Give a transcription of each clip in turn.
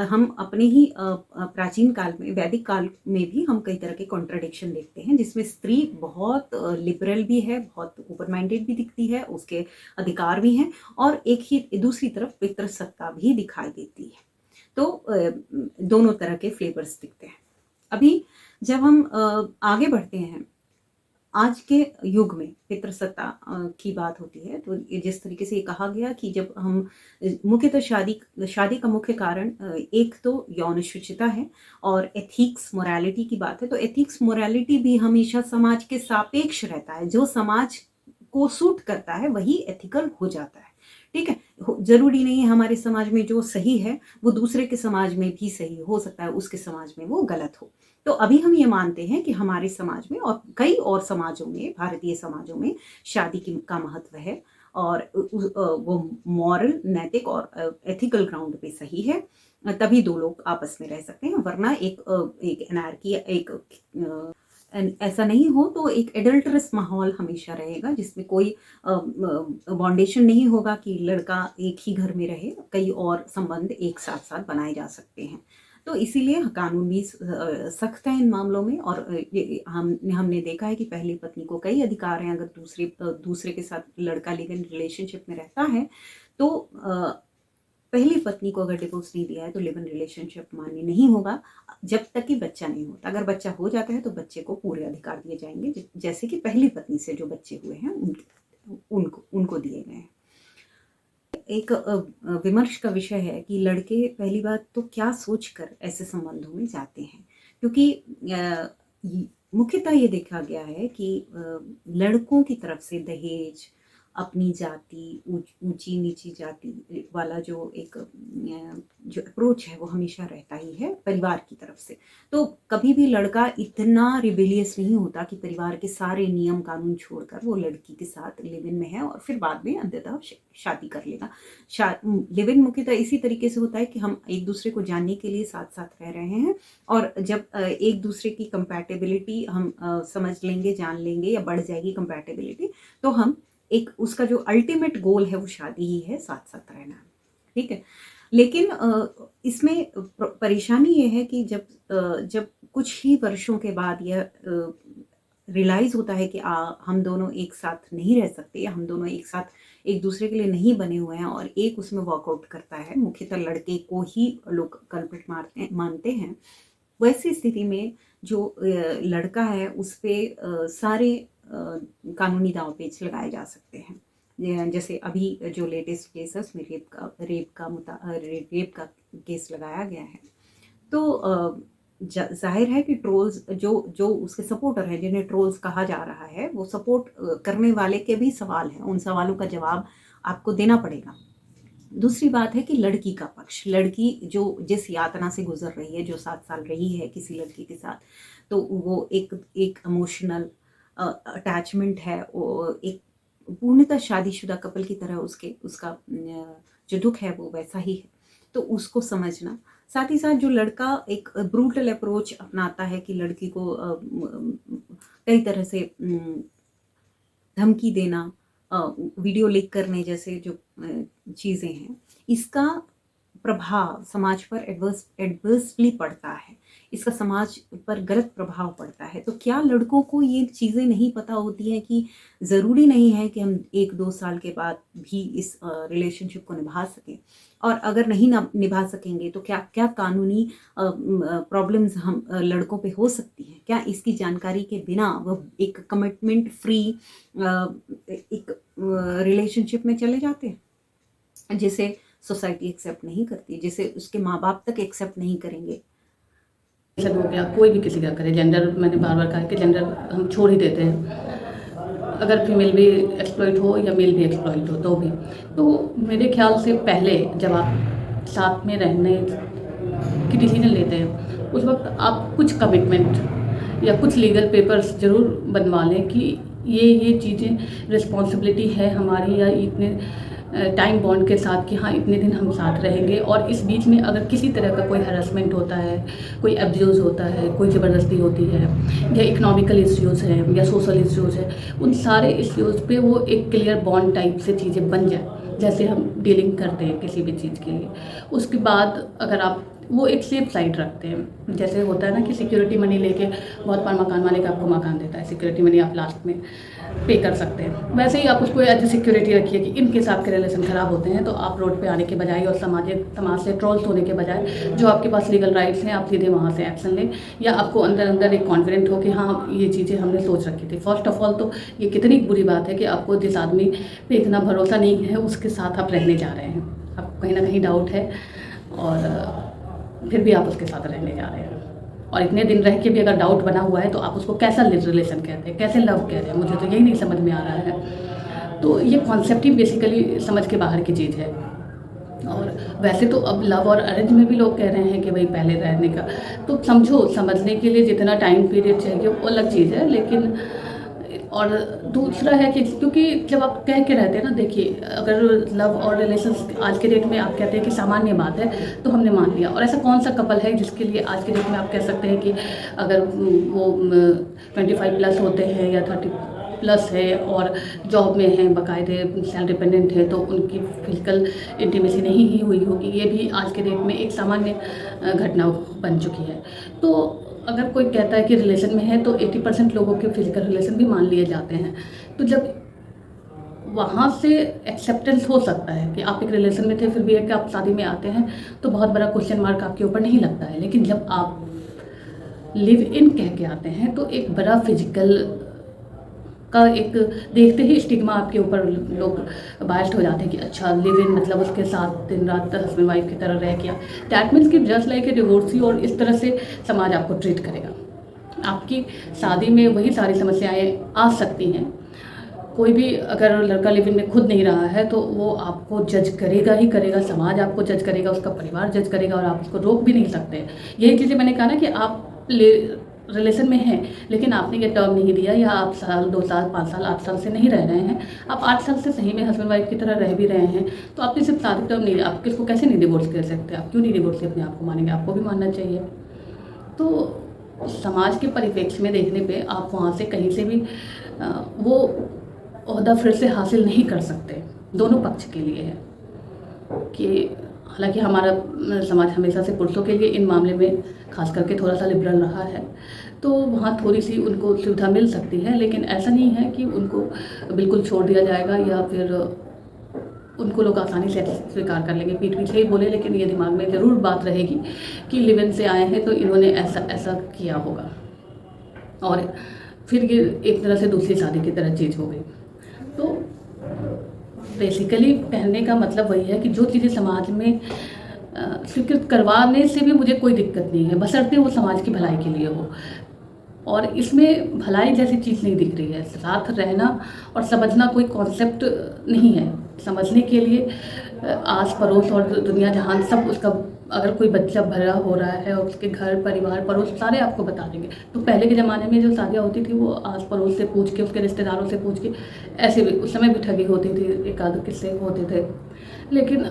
हम अपने ही प्राचीन काल में, वैदिक काल में भी हम कई तरह के कॉन्ट्रडिक्शन देखते हैं, जिसमें स्त्री बहुत लिबरल भी है, बहुत ओपन माइंडेड भी दिखती है, उसके अधिकार भी हैं, और एक ही दूसरी तरफ पितृसत्ता भी दिखाई देती है। तो दोनों तरह के फ्लेवर्स दिखते हैं। अभी जब हम आगे बढ़ते हैं, आज के युग में पितृसत्ता की बात होती है, तो जिस तरीके से ये कहा गया कि जब हम मुख्यतः शादी का मुख्य कारण एक तो यौन शुचिता है, और एथिक्स मोरालिटी की बात है, तो एथिक्स मोरालिटी भी हमेशा समाज के सापेक्ष रहता है। जो समाज को सूट करता है वही एथिकल हो जाता है। ठीक है, जरूरी नहीं है हमारे समाज में जो सही है वो दूसरे के समाज में भी सही हो सकता है, उसके समाज में वो गलत हो। तो अभी हम ये मानते हैं कि हमारे समाज में और कई और समाजों में, भारतीय समाजों में शादी का महत्व है, और वो मॉरल, नैतिक और एथिकल ग्राउंड पे सही है, तभी दो लोग आपस में रह सकते हैं। वरना एक एनार्की, एक ऐसा नहीं हो तो एक एडल्टरस माहौल हमेशा रहेगा, जिसमें कोई बाउंडेशन नहीं होगा कि लड़का एक ही घर में रहे, कई और संबंध एक साथ साथ बनाए जा सकते हैं। तो इसीलिए कानून भी सख्त है इन मामलों में, और हमने देखा है कि पहली पत्नी को कई अधिकार हैं। अगर दूसरे के साथ लड़का लिव इन रिलेशनशिप में रहता है, तो पहली पत्नी को अगर डिवोर्स नहीं दिया है तो लिव इन रिलेशनशिप मान्य नहीं होगा जब तक कि बच्चा नहीं होता। अगर बच्चा हो जाता है तो बच्चे को पूरे अधिकार दिए जाएंगे, जैसे कि पहली पत्नी से जो बच्चे हुए हैं उनको दिए गए हैं। एक विमर्श का विषय है कि लड़के पहली बात तो क्या सोचकर ऐसे संबंधों में जाते हैं, क्योंकि मुख्यतः ये देखा गया है कि लड़कों की तरफ से दहेज, अपनी जाति, ऊंची नीची जाति वाला जो अप्रोच है वो हमेशा रहता ही है परिवार की तरफ से। तो कभी भी लड़का इतना रिबेलियस नहीं होता कि परिवार के सारे नियम कानून छोड़कर वो लड़की के साथ लिव इन में है और फिर बाद में अंततः शादी कर लेगा। लिव इन मुख्यतः इसी तरीके से होता है कि हम एक दूसरे को जानने के लिए साथ साथ रह रहे हैं, और जब एक दूसरे की कंपैटिबिलिटी हम समझ लेंगे, जान लेंगे, या बढ़ जाएगी कंपैटिबिलिटी, तो हम एक उसका जो अल्टीमेट गोल है वो शादी ही है, साथ साथ रहना। ठीक है, लेकिन इसमें परेशानी ये है कि जब कुछ ही वर्षों के बाद यह रियलाइज होता है कि हम दोनों एक साथ नहीं रह सकते, या हम दोनों एक साथ एक दूसरे के लिए नहीं बने हुए हैं, और एक उसमें वर्कआउट करता है, मुख्यतः लड़के को ही लोग कल्प्रिट मानते हैं। वैसी स्थिति में जो लड़का है उस पर सारे कानूनी दांव पेच लगाए जा सकते हैं। जैसे अभी जो लेटेस्ट केस है उसमें रेप का केस लगाया गया है। तो जाहिर है कि ट्रोल्स जो उसके सपोर्टर हैं, जिन्हें ट्रोल्स कहा जा रहा है, वो सपोर्ट करने वाले के भी सवाल हैं, उन सवालों का जवाब आपको देना पड़ेगा। दूसरी बात है कि लड़की का पक्ष, लड़की जो जिस यातना से गुजर रही है, जो 7 साल रही है किसी लड़की के साथ, तो वो एक इमोशनल अटैचमेंट है, वो एक पूर्णतः शादीशुदा कपल की तरह उसका जो दुख है वो वैसा ही है। तो उसको समझना, साथ ही साथ जो लड़का एक ब्रूटल अप्रोच अपनाता है कि लड़की को कई तरह से धमकी देना, वीडियो लीक करने जैसे जो चीज़ें हैं, इसका प्रभाव समाज पर एडवर्सली पड़ता है, इसका समाज पर गलत प्रभाव पड़ता है। तो क्या लड़कों को ये चीज़ें नहीं पता होती हैं कि ज़रूरी नहीं है कि हम 1-2 साल के बाद भी इस रिलेशनशिप को निभा सकें, और अगर नहीं निभा सकेंगे तो क्या क्या कानूनी प्रॉब्लम्स हम लड़कों पे हो सकती हैं? क्या इसकी जानकारी के बिना वो एक कमिटमेंट फ्री एक रिलेशनशिप में चले जाते हैं, जिसे सोसाइटी एक्सेप्ट नहीं करती, जिसे उसके माँ बाप तक एक्सेप्ट नहीं करेंगे? हो गया, कोई भी किसी का करे, जेंडर मैंने बार बार कहा कि जेंडर हम छोड़ ही देते हैं, अगर फीमेल भी एक्सप्लॉइट हो या मेल भी एक्सप्लॉइट हो तो भी। तो मेरे ख्याल से पहले जब आप साथ में रहने की डिसीजन लेते हैं, उस वक्त आप कुछ कमिटमेंट या कुछ लीगल पेपर्स ज़रूर बनवा लें कि ये चीज़ें रिस्पॉन्सिबिलिटी है हमारी, या इतने टाइम बॉन्ड के साथ कि हाँ इतने दिन हम साथ रहेंगे, और इस बीच में अगर किसी तरह का कोई हरासमेंट होता है, कोई एब्यूज़ होता है, कोई ज़बरदस्ती होती है, या इकोनॉमिकल इश्यूज़ हैं या सोशल इश्यूज़ हैं, उन सारे इश्यूज़ पे वो एक क्लियर बॉन्ड टाइप से चीज़ें बन जाए, जैसे हम डीलिंग करते हैं किसी भी चीज़ के लिए। उसके बाद अगर आप वो एक सेफ साइड रखते हैं। जैसे होता है ना कि सिक्योरिटी मनी लेके बहुत बार मकान मालिक आपको मकान देता है, सिक्योरिटी मनी आप लास्ट में पे कर सकते हैं, वैसे ही आप उसको एज ए सिक्योरिटी रखिए कि इन केस आपके रिलेशन ख़राब होते हैं तो आप रोड पे आने के बजाय और समाज से ट्रोल्स होने के बजाय जो आपके पास लीगल राइट्स हैं आप सीधे वहाँ से एक्शन लें, या आपको अंदर अंदर एक कॉन्फिडेंट हो कि हाँ ये चीज़ें हमने सोच रखी थी। फर्स्ट ऑफ ऑल तो ये कितनी बुरी बात है कि आपको जिस आदमी पे इतना भरोसा नहीं है उसके साथ आप रहने जा रहे हैं, आपको कहीं ना कहीं डाउट है और फिर भी आप उसके साथ रहने जा रहे हैं, और इतने दिन रह के भी अगर डाउट बना हुआ है तो आप उसको कैसा रिलेशन कहते हैं, कैसे लव कहते हैं, मुझे तो यही नहीं समझ में आ रहा है। तो ये कॉन्सेप्ट ही बेसिकली समझ के बाहर की चीज़ है। और वैसे तो अब लव और अरेंज में भी लोग कह रहे हैं कि भाई पहले रहने का, तो समझो समझने के लिए जितना टाइम पीरियड चाहिए वो अलग चीज़ है, लेकिन और दूसरा है कि क्योंकि जब आप कह के रहते हैं ना, देखिए अगर लव और रिलेशन आज के डेट में आप कहते हैं कि सामान्य बात है तो हमने मान लिया, और ऐसा कौन सा कपल है जिसके लिए आज के डेट में आप कह सकते हैं कि अगर वो 25 प्लस होते हैं या 30 प्लस है और जॉब में हैं, बाकायदे सेल्फ डिपेंडेंट है, तो उनकी फिजिकल इंटीमेसी नहीं ही हुई होगी, ये भी आज के डेट में एक सामान्य घटना बन चुकी है। तो अगर कोई कहता है कि रिलेशन में है तो 80% लोगों के फिजिकल रिलेशन भी मान लिए जाते हैं। तो जब वहाँ से एक्सेप्टेंस हो सकता है कि आप एक रिलेशन में थे फिर भी है कि आप शादी में आते हैं तो बहुत बड़ा क्वेश्चन मार्क आपके ऊपर नहीं लगता है, लेकिन जब आप लिव इन कह के आते हैं तो एक बड़ा फिजिकल का एक देखते ही स्टिग्मा आपके ऊपर लोग बायस्ड हो जाते हैं कि अच्छा लिव इन मतलब उसके साथ दिन रात हस्बैंड वाइफ की तरह रह गया, दैट मीन्स कि जस्ट लाइक ए डिवोर्सी, और इस तरह से समाज आपको ट्रीट करेगा। आपकी शादी में वही सारी समस्याएं आ सकती हैं। कोई भी अगर लड़का लिव इन में खुद नहीं रहा है तो वो आपको जज करेगा ही करेगा, समाज आपको जज करेगा, उसका परिवार जज करेगा, और आप उसको रोक भी नहीं सकते। यही चीज़ें मैंने कहा ना कि आप रिलेशन में हैं लेकिन आपने ये टर्म नहीं दिया, या आप साल 2 साल 5 साल 8 साल से नहीं रह रहे हैं, आप 8 साल से सही में हस्बैंड वाइफ की तरह रह भी रहे हैं, तो आपने सिर्फ शादी टर्म नहीं, आप किसको कैसे नहीं डिवोर्स कर सकते, आप क्यों नहीं डिवोर्स अपने आप को मानेंगे, आपको भी मानना चाहिए। तो समाज के परिप्रेक्ष्य में देखने पे आप वहाँ से कहीं से भी वो ओहदा फिर से हासिल नहीं कर सकते। दोनों पक्ष के लिए है कि हालांकि हमारा समाज हमेशा से पुरुषों के लिए इन मामले में खास करके थोड़ा सा लिबरल रहा है, तो वहाँ थोड़ी सी उनको सुविधा मिल सकती है, लेकिन ऐसा नहीं है कि उनको बिल्कुल छोड़ दिया जाएगा या फिर उनको लोग आसानी से स्वीकार कर लेंगे। पीठ पीछे ही बोले, लेकिन ये दिमाग में ज़रूर बात रहेगी कि लिव इन से आए हैं तो इन्होंने ऐसा ऐसा किया होगा, और फिर ये एक तरह से दूसरी शादी की तरह चीज़ हो गई। तो बेसिकली कहने का मतलब वही है कि जो चीज़ें समाज में स्वीकृत करवाने से भी मुझे कोई दिक्कत नहीं है, बशर्ते वो समाज की भलाई के लिए हो, और इसमें भलाई जैसी चीज़ नहीं दिख रही है। साथ रहना और समझना कोई कॉन्सेप्ट नहीं है। समझने के लिए आस पड़ोस और दुनिया जहान सब उसका, अगर कोई बच्चा भरा हो रहा है और उसके घर परिवार पड़ोस सारे आपको बता देंगे। तो पहले के ज़माने में जो शादियाँ होती थी वो आस पड़ोस से पूछ के, उसके रिश्तेदारों से पूछ के, ऐसे भी उस समय भी ठगी होती थी, एक आध किस्से होते थे। लेकिन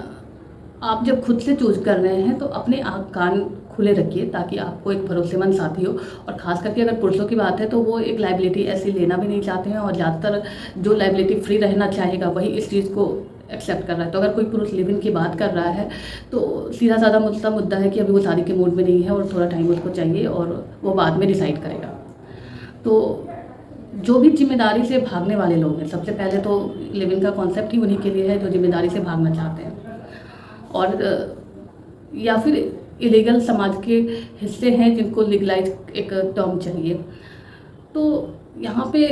आप जब खुद से चूज कर रहे हैं तो अपने आँख कान खुले रखिए ताकि आपको एक भरोसेमंद साथी हो। और ख़ास करके अगर पुरुषों की बात है तो वो एक लाइबिलिटी ऐसी लेना भी नहीं चाहते हैं, और ज़्यादातर जो लाइबिलिटी फ्री रहना चाहेगा वही इस चीज़ को एक्सेप्ट कर रहा है। तो अगर कोई पुरुष लिव इन की बात कर रहा है तो सीधा साधा मुद्दा है कि अभी वो शादी के मूड में नहीं है और थोड़ा टाइम उसको चाहिए और वो बाद में डिसाइड करेगा। तो जो भी जिम्मेदारी से भागने वाले लोग हैं, सबसे पहले तो लिव इन का कॉन्सेप्ट ही उन्हीं के लिए है जो जिम्मेदारी से भागना चाहते हैं, और या फिर इलीगल समाज के हिस्से हैं जिनको लीगलाइज एक टर्म चाहिए। तो यहाँ पे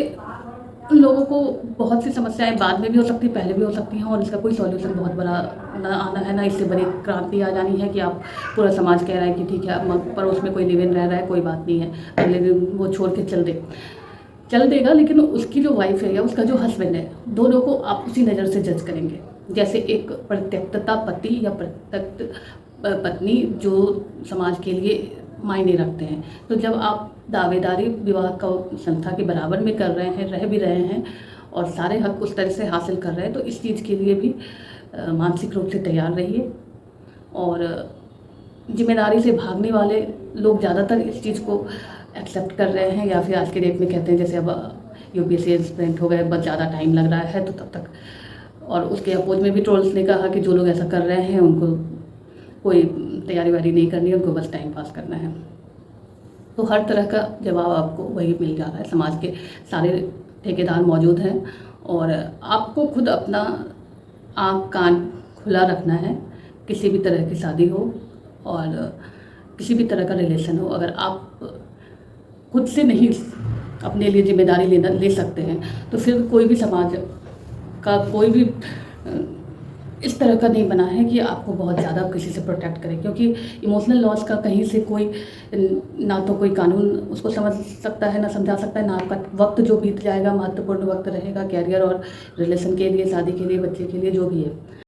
उन लोगों को बहुत सी समस्याएं बाद में भी हो सकती, पहले भी हो सकती हैं, और इसका कोई सॉल्यूशन बहुत बड़ा ना आना है, ना इससे बड़ी क्रांति आ जानी है कि आप पूरा समाज कह रहा है कि ठीक है पड़ोस में कोई लिव इन रह रहा है, कोई बात नहीं है, पहले वो छोड़ के चल देगा, लेकिन उसकी जो वाइफ है या उसका जो हस्बैंड है, दोनों को आप उसी नज़र से जज करेंगे जैसे एक प्रत्यक्षता पति या प्रत्यक्ष पत्नी जो समाज के लिए मायने रखते हैं। तो जब आप दावेदारी विवाह का संस्था के बराबर में कर रहे हैं, रह भी रहे हैं और सारे हक उस तरह से हासिल कर रहे हैं, तो इस चीज़ के लिए भी मानसिक रूप से तैयार रहिए। और जिम्मेदारी से भागने वाले लोग ज़्यादातर इस चीज़ को एक्सेप्ट कर रहे हैं, या फिर आज के डेट में कहते हैं जैसे अब यूपीएससी एस्पिरेंट हो गए, बहुत ज़्यादा टाइम लग रहा है तो तब तक। और उसके अपोज में भी ट्रोल्स ने कहा कि जो लोग ऐसा कर रहे हैं उनको कोई तैयारी वारी नहीं करनी है, उनको बस टाइम पास करना है। तो हर तरह का जवाब आपको वही मिल जा रहा है। समाज के सारे ठेकेदार मौजूद हैं और आपको खुद अपना आँख कान खुला रखना है। किसी भी तरह की शादी हो और किसी भी तरह का रिलेशन हो, अगर आप खुद से नहीं अपने लिए जिम्मेदारी ले सकते हैं तो फिर कोई भी समाज का कोई भी इस तरह का नहीं बना है कि आपको बहुत ज़्यादा किसी से प्रोटेक्ट करे, क्योंकि इमोशनल लॉस का कहीं से कोई ना तो कोई कानून उसको समझ सकता है, ना समझा सकता है, ना आपका वक्त जो बीत जाएगा महत्वपूर्ण वक्त रहेगा कैरियर और रिलेशन के लिए, शादी के लिए, बच्चे के लिए, जो भी है।